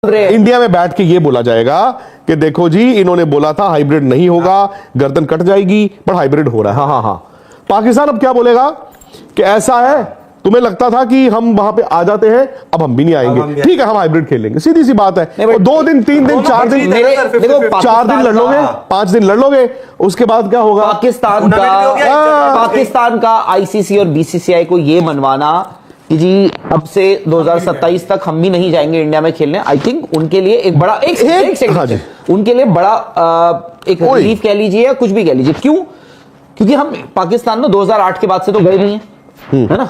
India में बैठ के ये बोला जाएगा कि देखो जी इन्होंने बोला था हाइब्रिड नहीं होगा, गर्दन कट जाएगी, पर हाइब्रिड हो रहा है। हाँ। पाकिस्तान अब क्या बोलेगा कि ऐसा है, तुम्हें लगता था कि हम वहां पे आ जाते हैं, अब हम भी नहीं आएंगे, ठीक है हम हाइब्रिड खेलेंगे, सीधी सी बात है। और 2 दिन 3 दिन 4 दिन 4 दिन लड़ लोगे, 5 दिन लड़ लोगे, उसके बाद क्या होगा? पाकिस्तान का आईसीसी और बीसीसीआई को ये मनवाना कि जी अब से 2027 तक हम भी नहीं जाएंगे इंडिया में खेलने, आई थिंक उनके लिए एक बड़ा उनके लिए बड़ा एक रिलीफ कह लीजिए या कुछ भी कह लीजिए। क्यों? क्योंकि हम पाकिस्तान में 2008 के बाद से तो गए नहीं है, है ना।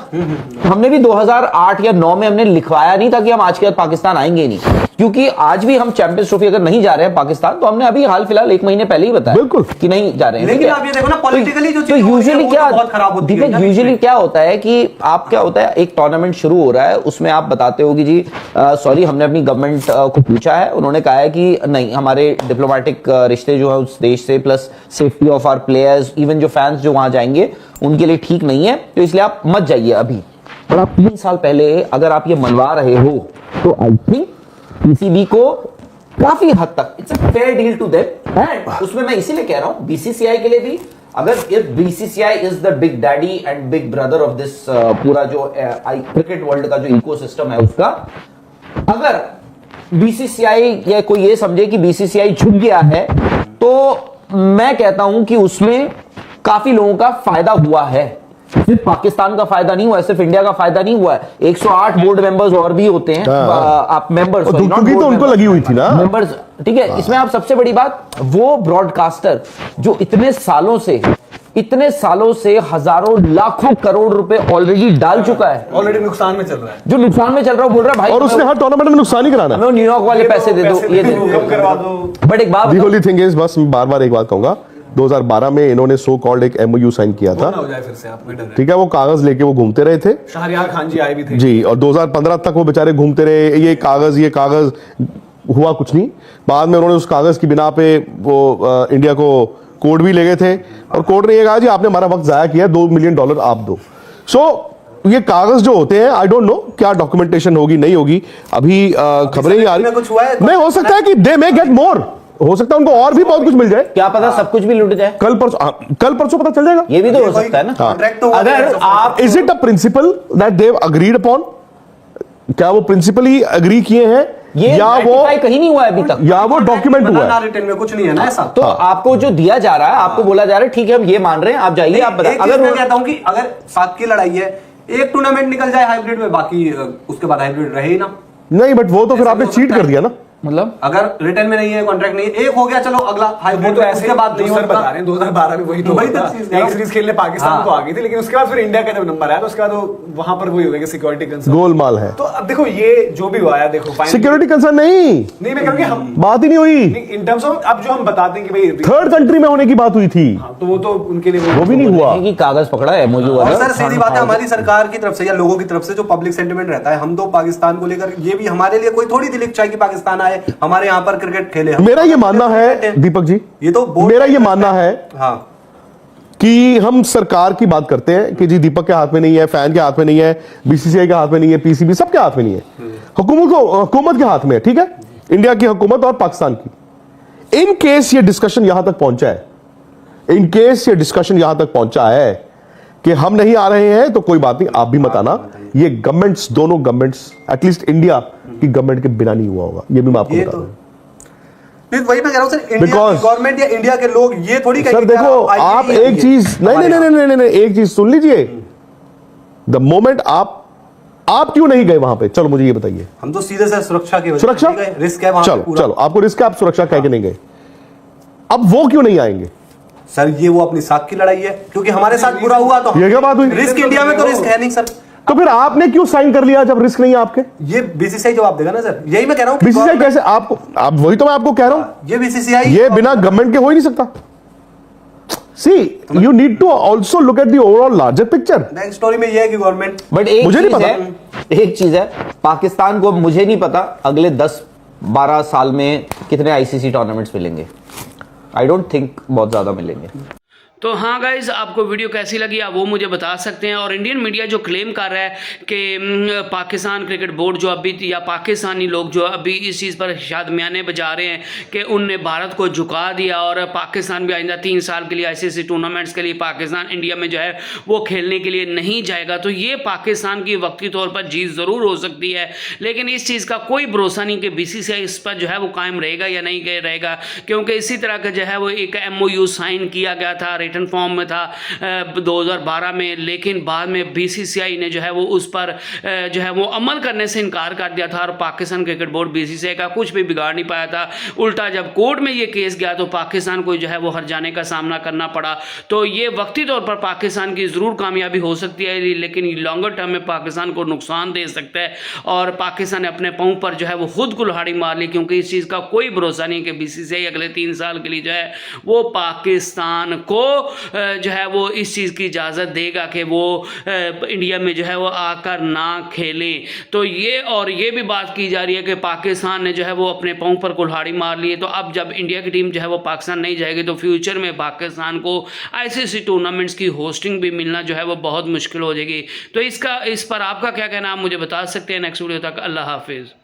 हमने भी 2008 या 9 में हमने लिखवाया नहीं था कि हम आज के बाद पाकिस्तान आएंगे नहीं, क्योंकि आज भी हम चैंपियंस ट्रॉफी अगर नहीं जा रहे हैं पाकिस्तान, तो हमने अभी हाल फिलहाल 1 महीने पहले ही बताया बिल्कुल कि नहीं जा रहे हैं। लेकिन आप ये देखो ना पॉलिटिकली जो चीज यूजुअली क्या बहुत खराब होती है। दीपक, यूजुअली क्या होता है कि आप क्या होता है, एक टूर्नामेंट शुरू हो रहा है, उसमें आप बताते हो कि जी सॉरी हमने अपनी गवर्नमेंट को पूछा है, उन्होंने कहा है कि नहीं हमारे डिप्लोमेटिक रिश्ते जो है उस देश से, plus safety of our players, even जो फैंस जो वहां जाएंगे उनके लिए ठीक नहीं है, तो इसलिए आप मत जाइए अभी। पर आप 3 साल पहले अगर आप ये मनवा रहे हो तो आई थिंक पीसीबी को काफी हद तक it's a fair deal to them. And उसमें मैं इसीलिए कह रहा हूं बीसीसीआई के लिए भी, अगर if BCCI is the big daddy and big brother of this पूरा जो क्रिकेट वर्ल्ड का जो इकोसिस्टम है उसका, अगर बीसीसीआई या कोई ये समझे कि बीसीसीआई झुक गया है, तो मैं कहता हूं कि उसमें काफी लोगों का फायदा हुआ है। सिर्फ पाकिस्तान का फायदा नहीं हुआ है, सिर्फ इंडिया का फायदा नहीं हुआ है, 108 बोर्ड मेंबर्स और भी होते हैं। आप मेंबर्स तो उनको लगी हुई थी ना मेंबर्स, ठीक है। इसमें आप सबसे बड़ी बात, वो ब्रॉडकास्टर जो इतने सालों से हजारों लाखों करोड़ रुपए ऑलरेडी डाल चुका है, ऑलरेडी नुकसान में चल रहा है, जो नुकसान में चल रहा है, बोल रहा है भाई, और उसने हर टूर्नामेंट में नुकसान ही कराना है। न्यूयॉर्क वाले पैसे दे दो, ये करवा दो। बट एक बात, दी होली थिंग इज, बस बार-बार एक बात कहूंगा, 2012 में इन्होंने सो कॉल्ड एक एमओयू साइन किया था, फिर से आप ठीक है, वो कागज लेके वो घूमते रहे थे, शहरयार खान जी आए भी थे जी, और 2015 तक वो बेचारे घूमते रहे, ये कागज हुआ कुछ नहीं। बाद में उन्होंने उस कागज की बिना पे वो इंडिया को कोर्ट भी ले गए थे, और कोर्ट ने ये कहा जी आपने हमारा वक्त जाया किया, $2 मिलियन आप दो। सो ये कागज जो होते हैं, आई डोंट नो क्या डॉक्यूमेंटेशन होगी नहीं होगी, अभी खबरें ही आ रही, नहीं हो सकता है कि दे मे गेट मोर, हो सकता है उनको और भी बहुत कुछ मिल जाए, क्या पता सब कुछ भी लुट जाए, कल परसों पता चल जाएगा, ये भी तो हो सकता है ना। अगर आप, is it a principle that they agreed upon, क्या वो प्रिंसिपली अग्री किए हैं, ये या वो कहीं नहीं हुआ है अभी तक, या वो डॉक्यूमेंट हुआ है, रिटर्न में कुछ नहीं है ना ऐसा। तो आपको जो दिया जा रहा है, आपको बोला जा रहा है ठीक है हम ये मान रहे हैं, आप जाइए आप बताइए। अगर मैं कहता हूं कि अगर साथ की लड़ाई है, एक टूर्नामेंट निकल जाए हाइब्रिड में, बाकी उसके बाद हाइब्रिड रहे ही ना, नहीं, बट वो तो फिर आपने चीट कर दिया ना, मतलब अगर रिटर्न में नहीं है, कॉन्ट्रैक्ट नहीं है, एक हो गया चलो अगला हाइब्रिड, तो ऐसे उसके बाद नहीं सर बता होता। रहे हैं 2012 में वही तो वही था। चीज़ एक सीरीज खेलने पाकिस्तान को आ गई थी, लेकिन उसके बाद फिर इंडिया का जब नंबर आया तो उसके बाद वहां पर वही हो गया कि सिक्योरिटी कंसर्न, गोलमाल है। तो अब देखो ये जो भी हुआ है, देखो सिक्योरिटी कंसर्न नहीं, मैं कह रहा हूं कि हम बात ही नहीं हुई, इन टर्म्स ऑफ अब जो हम बताते हैं कि भाई थर्ड कंट्री में होने की बात हुई थी, तो वो तो उनके लिए वो भी नहीं हुआ। कि कागज पकड़ा है एमओयू और वाला। सर सीधी बात है, हमारी सरकार की तरफ से या लोगों की तरफ से जो पब्लिक सेंटिमेंट रहता है, हम तो पाकिस्तान को लेकर, ये भी हमारे लिए कोई थोड़ी दिल इच्छा है कि पाकिस्तान आए, हमारे यहाँ पर क्रिकेट खेले। मेरा ये मानना है दीपक जी, ये तो मेरा ये मानना है हाँ कि हम सरकार की बात करते हैं कि जी दीपक के हाथ में नहीं है, फैन के हाथ में नहीं है, बीसीसीआई के हाथ में नहीं है, पीसीबी सबके हाथ में नहीं है, हुकूमत के हाथ में है, ठीक है, इंडिया की हुकूमत और पाकिस्तान की। इन केस ये डिस्कशन यहां तक पहुंचा है, इन केस ये डिस्कशन यहां तक पहुंचा है कि हम नहीं आ रहे हैं, तो कोई बात नहीं, आप भी मत आना, ये गवर्नमेंट्स, दोनों गवर्नमेंट्स, एटलीस्ट इंडिया की गवर्नमेंट के बिना नहीं हुआ होगा, ये भी मैं आपको बता दूं। वही मैं कह रहा हूं सर, इंडिया की गवर्नमेंट या इंडिया के लोग ये थोड़ी सर देखो, आप एक चीज नहीं, एक चीज सुन लीजिए, द मोमेंट आप क्यों नहीं गए वहां पे, चलो मुझे ये बताइए। हम तो सीधे से सुरक्षा की सुरक्षा रिस्क है वहां, चलो आपको रिस्क है, आप सुरक्षा कह के नहीं गए, अब वो क्यों नहीं आएंगे? सर ये वो अपनी साथ की लड़ाई है, क्योंकि हमारे साथ बुरा हुआ तो ये क्या बात हुई? रिस्क इंडिया में तो रिस्क है नहीं सर, तो फिर आपने क्यों साइन कर लिया जब रिस्क नहीं है आपके? ये बीसीसीआई जवाब देगा ना सर, यही मैं कह रहा हूं। बीसीसीआई कैसे, आप वही तो मैं आपको कह रहा हूं, ये बीसीसीआई ये बिना गवर्नमेंट के हो ही नहीं सकता। See you need to also look at the overall larger picture. Bank story में ये है कि गवर्नमेंट, बट मुझे नहीं पता, एक चीज है पाकिस्तान को, मुझे नहीं पता अगले 10-12 साल में कितने आईसीसी टूर्नामेंट्स मिलेंगे, आई डोंट थिंक बहुत ज्यादा मिलेंगे। तो हाँ गाइज, आपको वीडियो कैसी लगी आप वो मुझे बता सकते हैं। और इंडियन मीडिया जो क्लेम कर रहा है कि पाकिस्तान क्रिकेट बोर्ड जो अभी या पाकिस्तानी लोग जो अभी इस चीज़ पर शायद म्याने बजा रहे हैं कि उनने भारत को झुका दिया और पाकिस्तान भी आइंदा 3 साल के लिए ICC टूर्नामेंट्स के लिए पाकिस्तान इंडिया में जो है वो खेलने के लिए नहीं जाएगा, तो ये पाकिस्तान की वक्ती तौर पर जीत ज़रूर हो सकती है। लेकिन इस चीज़ का कोई भरोसा नहीं कि BCCI इस पर जो है वो कायम रहेगा या नहीं रहेगा, क्योंकि इसी तरह का जो है वो एक MOU साइन किया गया था, रिटन फॉर्म में था 2012 में, लेकिन बाद में BCCI ने जो है वो उस पर जो है वो अमल करने से इनकार कर दिया था और पाकिस्तान क्रिकेट बोर्ड BCCI का कुछ भी बिगाड़ नहीं पाया था। उल्टा जब कोर्ट में ये केस गया तो पाकिस्तान को जो है वो हर जाने का सामना करना पड़ा। तो ये वक्ती तौर पर पाकिस्तान की ज़रूर कामयाबी हो सकती है, लेकिन लॉन्गर टर्म में पाकिस्तान को नुकसान दे सकता है और पाकिस्तान ने अपने पाँव पर जो है वो खुद कुल्हाड़ी मार ली, क्योंकि इस चीज़ का कोई भरोसा नहीं कि BCCI अगले 3 साल के लिए जो है वो पाकिस्तान को जो है वो इस चीज़ की इजाज़त देगा कि वो इंडिया में जो है वो आकर ना खेलें। तो ये भी बात की जा रही है कि पाकिस्तान ने जो है वो अपने पाँव पर कुल्हाड़ी मार ली है। तो अब जब इंडिया की टीम जो है वो पाकिस्तान नहीं जाएगी तो फ्यूचर में पाकिस्तान को ICC टूर्नामेंट्स की होस्टिंग भी मिलना जो है वो बहुत मुश्किल हो जाएगी। तो इस पर आपका क्या कहना आप मुझे बता सकते हैं। नेक्स्ट वीडियो तक अल्लाह हाफिज़।